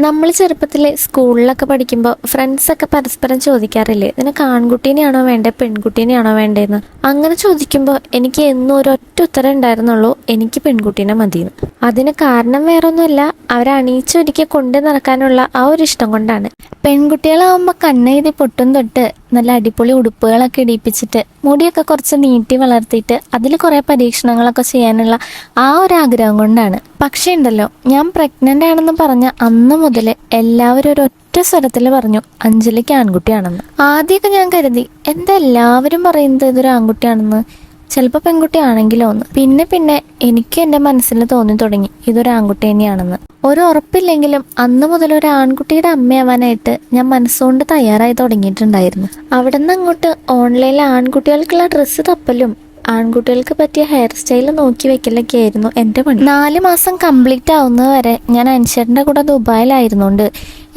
നമ്മൾ ചെറുപ്പത്തിൽ സ്കൂളിലൊക്കെ പഠിക്കുമ്പോൾ ഫ്രണ്ട്സൊക്കെ പരസ്പരം ചോദിക്കാറില്ലേ, നിനക്ക് ആൺകുട്ടീനെയാണോ വേണ്ടത് പെൺകുട്ടീനെയാണോ വേണ്ടതെന്ന്. അങ്ങനെ ചോദിക്കുമ്പോൾ എനിക്ക് എന്നും ഒരൊറ്റ ഉത്തരം ഉണ്ടായിരുന്നുള്ളൂ, എനിക്ക് പെൺകുട്ടീനെ മതിയെന്ന്. അതിന് കാരണം വേറൊന്നുമല്ല, അവരെ അണിയിച്ചൊരുക്കി കൊണ്ടു നടക്കാനുള്ള ആ ഒരു ഇഷ്ടം കൊണ്ടാണ്. പെൺകുട്ടികളാവുമ്പോൾ കണ്ണെഴുതി പൊട്ടും തൊട്ട് നല്ല അടിപൊളി ഉടുപ്പുകളൊക്കെ ഇടിപ്പിച്ചിട്ട് മുടിയൊക്കെ കുറച്ച് നീട്ടി വളർത്തിയിട്ട് അതിൽ കുറേ പരീക്ഷണങ്ങളൊക്കെ ചെയ്യാനുള്ള ആ ഒരു ആഗ്രഹം കൊണ്ടാണ്. പക്ഷേ ഉണ്ടല്ലോ, ഞാൻ പ്രഗ്നൻ്റ് ആണെന്ന് പറഞ്ഞ അന്ന് മുതൽ എല്ലാവരും ഒരൊറ്റ സ്വരത്തിൽ പറഞ്ഞു അഞ്ജലിക്ക് ആൺകുട്ടിയാണെന്ന്. ആദ്യമൊക്കെ ഞാൻ കരുതി എന്താ എല്ലാവരും പറയുന്നത് ഇതൊരു ആൺകുട്ടിയാണെന്ന്, ചിലപ്പോൾ പെൺകുട്ടിയാണെങ്കിലോ എന്ന്. പിന്നെ പിന്നെ എനിക്ക് എൻ്റെ മനസ്സിൽ തോന്നി തുടങ്ങി ഇതൊരു ആൺകുട്ടി തന്നെയാണെന്ന്. ഒരു ഉറപ്പില്ലെങ്കിലും അന്ന് മുതൽ ഒരു ആൺകുട്ടിയുടെ അമ്മയാവാനായിട്ട് ഞാൻ മനസ്സുകൊണ്ട് തയ്യാറായി തുടങ്ങിയിട്ടുണ്ടായിരുന്നു. അവിടെ നിന്ന് അങ്ങോട്ട് ഓൺലൈനിൽ ആൺകുട്ടികൾക്കുള്ള ഡ്രസ്സ് തപ്പലും ആൺകുട്ടികൾക്ക് പറ്റിയ ഹെയർ സ്റ്റൈൽ നോക്കി വെക്കലൊക്കെ ആയിരുന്നു എൻ്റെ പണി. 4 മാസം കംപ്ലീറ്റ് ആവുന്നത് വരെ ഞാൻ അനുശ്വരൻ്റെ കൂടെ ദുബായിലായിരുന്നുകൊണ്ട്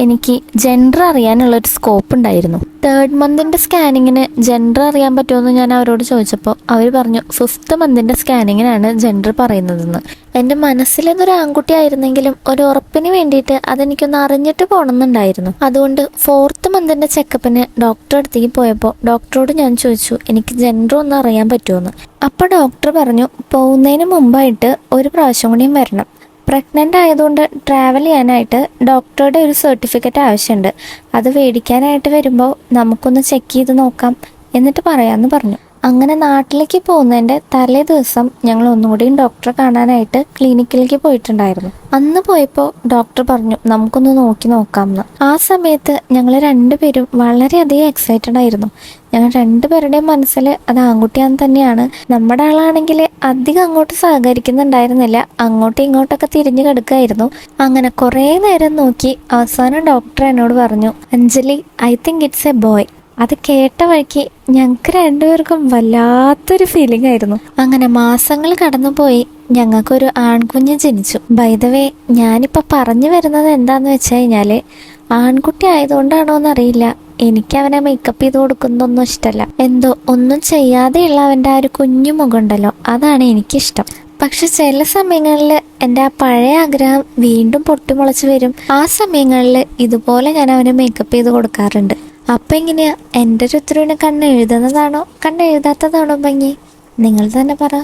എനിക്ക് ജെൻഡർ അറിയാനുള്ളൊരു സ്കോപ്പ് ഉണ്ടായിരുന്നു. 3rd മന്തിൻ്റെ സ്കാനിങ്ങിന് ജെൻഡർ അറിയാൻ പറ്റുമെന്ന് ഞാൻ അവരോട് ചോദിച്ചപ്പോൾ അവർ പറഞ്ഞു 5th മന്തിൻ്റെ സ്കാനിങ്ങിനാണ് ജെൻഡർ പറയുന്നതെന്ന്. എൻ്റെ മനസ്സിലതൊരു ആൺകുട്ടി ആയിരുന്നെങ്കിലും ഒരു ഉറപ്പിന് വേണ്ടിയിട്ട് അതെനിക്കൊന്ന് അറിഞ്ഞിട്ട് പോകണമെന്നുണ്ടായിരുന്നു. അതുകൊണ്ട് 4th മന്തിൻ്റെ ചെക്കപ്പിന് ഡോക്ടറെ അടുത്തേക്ക് പോയപ്പോൾ ഡോക്ടറോട് ഞാൻ ചോദിച്ചു എനിക്ക് ജെൻഡർ ഒന്ന് അറിയാൻ പറ്റുമെന്ന്. അപ്പോൾ ഡോക്ടർ പറഞ്ഞു പോകുന്നതിന് മുമ്പായിട്ട് ഒരു പ്രാവശ്യം കൂടിയും വരണം. പ്രഗ്നൻ്റ് ആയതുകൊണ്ട് ട്രാവൽ ചെയ്യാനായിട്ട് ഡോക്ടറുടെ ഒരു സർട്ടിഫിക്കറ്റ് ആവശ്യമുണ്ട്. അത് മേടിക്കാനായിട്ട് വരുമ്പോൾ നമുക്കൊന്ന് ചെക്ക് ചെയ്ത് നോക്കാം എന്നിട്ട് പറയാമെന്ന് പറഞ്ഞു. അങ്ങനെ നാട്ടിലേക്ക് പോകുന്നതിൻ്റെ തലേ ദിവസം ഞങ്ങൾ ഒന്നുകൂടിയും ഡോക്ടറെ കാണാനായിട്ട് ക്ലിനിക്കിലേക്ക് പോയിട്ടുണ്ടായിരുന്നു. അന്ന് പോയപ്പോൾ ഡോക്ടർ പറഞ്ഞു നമുക്കൊന്ന് നോക്കി നോക്കാമെന്ന്. ആ സമയത്ത് ഞങ്ങൾ രണ്ടുപേരും വളരെയധികം എക്സൈറ്റഡ് ആയിരുന്നു. ഞങ്ങൾ രണ്ടുപേരുടെയും മനസ്സിൽ അത് ആൺകുട്ടിയാന്ന് തന്നെയാണ്. നമ്മുടെ ആളാണെങ്കിൽ അധികം അങ്ങോട്ട് സഹകരിക്കുന്നുണ്ടായിരുന്നില്ല, അങ്ങോട്ടും ഇങ്ങോട്ടൊക്കെ തിരിഞ്ഞു കിടക്കുകയായിരുന്നു. അങ്ങനെ കുറേ നേരം നോക്കി അവസാനം ഡോക്ടർ എന്നോട് പറഞ്ഞു Anjali I think it's A boy. അത് കേട്ട വഴിക്ക് ഞങ്ങൾക്ക് രണ്ടുപേർക്കും വല്ലാത്തൊരു ഫീലിംഗ് ആയിരുന്നു. അങ്ങനെ മാസങ്ങൾ കടന്നുപോയി, ഞങ്ങൾക്കൊരു ആൺകുഞ്ഞ് ജനിച്ചു. ബൈ ദ വേ, ഞാനിപ്പോൾ പറഞ്ഞു വരുന്നത് എന്താന്ന് വെച്ച് കഴിഞ്ഞാൽ ആൺകുട്ടി ആയതുകൊണ്ടാണോ എന്നറിയില്ല, എനിക്ക് അവനെ മേക്കപ്പ് ചെയ്ത് കൊടുക്കുന്നതൊന്നും ഇഷ്ടമല്ല. എന്തോ ഒന്നും ചെയ്യാതെയുള്ള അവൻ്റെ ആ ഒരു കുഞ്ഞു മുഖം ഉണ്ടല്ലോ, അതാണ് എനിക്കിഷ്ടം. പക്ഷെ ചില സമയങ്ങളിൽ എൻ്റെ ആ പഴയ ആഗ്രഹം വീണ്ടും പൊട്ടിമുളച്ച് വരും. ആ സമയങ്ങളിൽ ഇതുപോലെ ഞാൻ അവന് മേക്കപ്പ് ചെയ്ത് കൊടുക്കാറുണ്ട്. അപ്പം എങ്ങനെയാ എൻ്റെ ഒരു ഉത്തരവിന് കണ്ണ് എഴുതുന്നതാണോ കണ്ണ് എഴുതാത്തതാണോ ഭംഗി? നിങ്ങൾ തന്നെ പറ.